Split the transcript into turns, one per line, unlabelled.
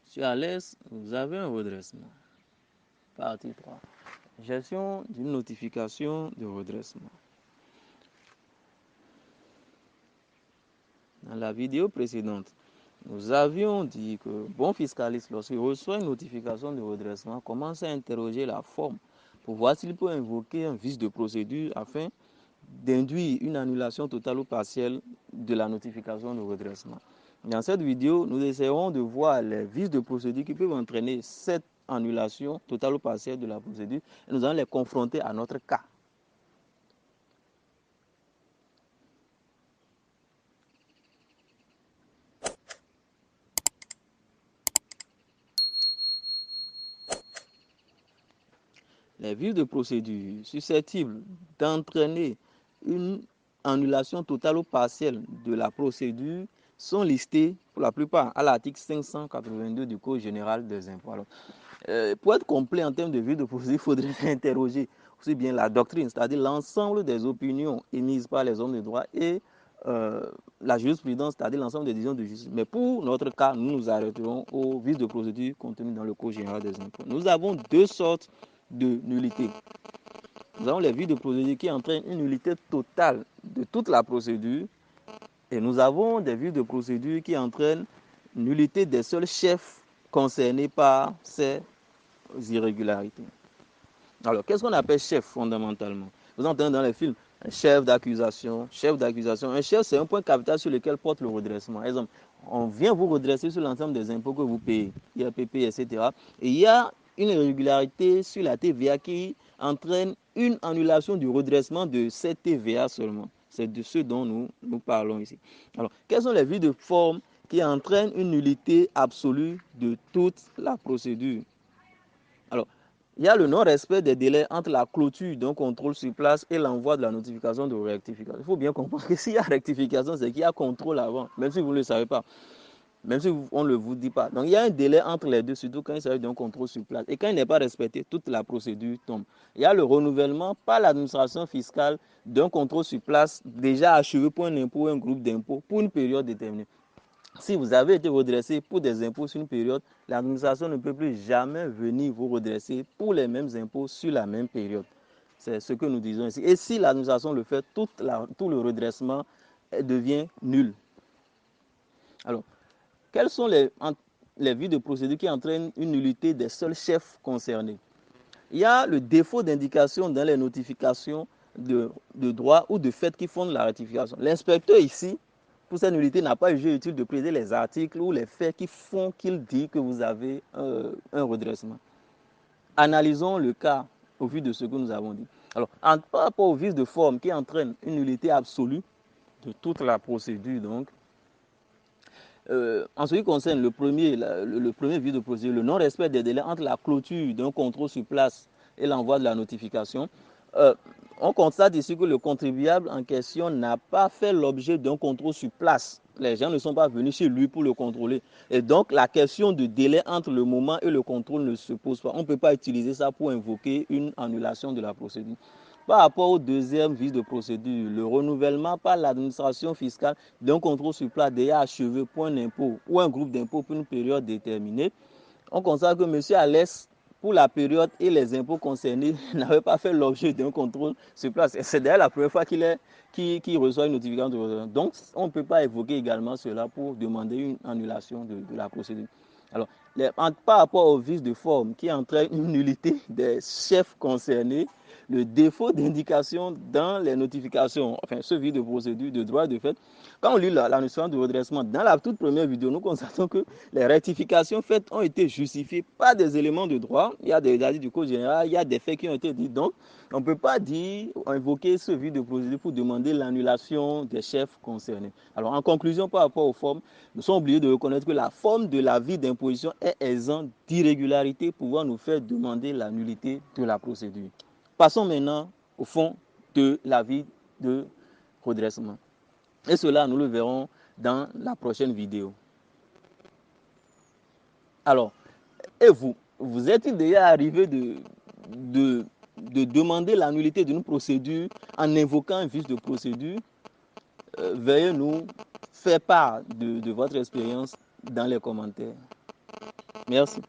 Je suis à l'aise, vous avez un redressement. Partie 3. Gestion d'une notification de redressement. Dans la vidéo précédente, nous avions dit que bon fiscaliste, lorsqu'il reçoit une notification de redressement, commence à interroger la forme pour voir s'il peut invoquer un vice de procédure afin d'induire une annulation totale ou partielle de la notification de redressement. Dans cette vidéo, nous essaierons de voir les vices de procédure qui peuvent entraîner cette annulation totale ou partielle de la procédure et nous allons les confronter à notre cas. Les vices de procédure susceptibles d'entraîner une annulation totale ou partielle de la procédure sont listés pour la plupart à l'article 582 du Code général des impôts. Alors, pour être complet en termes de vices de procédure, il faudrait interroger aussi bien la doctrine, c'est-à-dire l'ensemble des opinions émises par les hommes de droit et la jurisprudence, c'est-à-dire l'ensemble des décisions de justice. Mais pour notre cas, nous nous arrêterons aux vices de procédure contenus dans le Code général des impôts. Nous avons deux sortes de nullité. Nous avons les vices de procédure qui entraînent une nullité totale de toute la procédure et nous avons des vices de procédure qui entraînent une nullité des seuls chefs concernés par ces irrégularités. Alors, qu'est-ce qu'on appelle chef fondamentalement? Vous entendez dans les films, un chef d'accusation, chef d'accusation. Un chef, c'est un point capital sur lequel porte le redressement. Par exemple, on vient vous redresser sur l'ensemble des impôts que vous payez, IRPP, etc. Et il y a une irrégularité sur la TVA qui entraîne une annulation du redressement de cette TVA seulement. C'est de ce dont nous parlons ici. Alors, quels sont les vices de forme qui entraînent une nullité absolue de toute la procédure? Alors, il y a le non-respect des délais entre la clôture d'un contrôle sur place et l'envoi de la notification de rectification. Il faut bien comprendre que s'il y a rectification, c'est qu'il y a contrôle avant, même si vous ne le savez pas, même si on ne vous dit pas. Donc, il y a un délai entre les deux, surtout quand il s'agit d'un contrôle sur place. Et quand il n'est pas respecté, toute la procédure tombe. Il y a le renouvellement par l'administration fiscale d'un contrôle sur place déjà achevé pour un impôt ou un groupe d'impôts pour une période déterminée. Si vous avez été redressé pour des impôts sur une période, l'administration ne peut plus jamais venir vous redresser pour les mêmes impôts sur la même période. C'est ce que nous disons ici. Et si l'administration le fait, tout le redressement devient nul. Alors, quels sont les vices de procédure qui entraînent une nullité des seuls chefs concernés? Il y a le défaut d'indication dans les notifications de droit ou de fait qui fondent la ratification. L'inspecteur ici, pour cette nullité, n'a pas jugé utile de préciser les articles ou les faits qui font qu'il dit que vous avez un redressement. Analysons le cas au vu de ce que nous avons dit. Alors, par rapport au vice de forme qui entraîne une nullité absolue de toute la procédure, donc, en ce qui concerne le premier vice de procédure, le non-respect des délais entre la clôture d'un contrôle sur place et l'envoi de la notification, on constate ici que le contribuable en question n'a pas fait l'objet d'un contrôle sur place. Les gens ne sont pas venus chez lui pour le contrôler. Et donc, la question de délai entre le moment et le contrôle ne se pose pas. On ne peut pas utiliser ça pour invoquer une annulation de la procédure. Par rapport au deuxième vice de procédure, le renouvellement par l'administration fiscale d'un contrôle sur place déjà achevé pour un impôt ou un groupe d'impôts pour une période déterminée, on constate que M. Alès, pour la période et les impôts concernés, n'avait pas fait l'objet d'un contrôle sur place. C'est d'ailleurs la première fois qu'il reçoit une notification de redressement. Donc, on ne peut pas évoquer également cela pour demander une annulation de la procédure. Alors, par rapport au vice de forme qui entraîne une nullité des chefs concernés, le défaut d'indication dans les notifications, enfin ce vice de procédure de droit de fait, quand on lit la notion de redressement, dans la toute première vidéo, nous constatons que les rectifications faites ont été justifiées par des éléments de droit. Il y a des articles du Code général, il y a des faits qui ont été dits. Donc, on ne peut pas invoquer ce vice de procédure pour demander l'annulation des chefs concernés. Alors, en conclusion, par rapport aux formes, nous sommes obligés de reconnaître que la forme de l'avis d'imposition est exempte d'irrégularité pouvant nous faire demander la nullité de la procédure. Passons maintenant au fond de l'avis de redressement. Et cela, nous le verrons dans la prochaine vidéo. Alors, et vous êtes-il déjà arrivé de demander la nullité d'une procédure en invoquant un vice de procédure? Veuillez nous faire part de votre expérience dans les commentaires. Merci.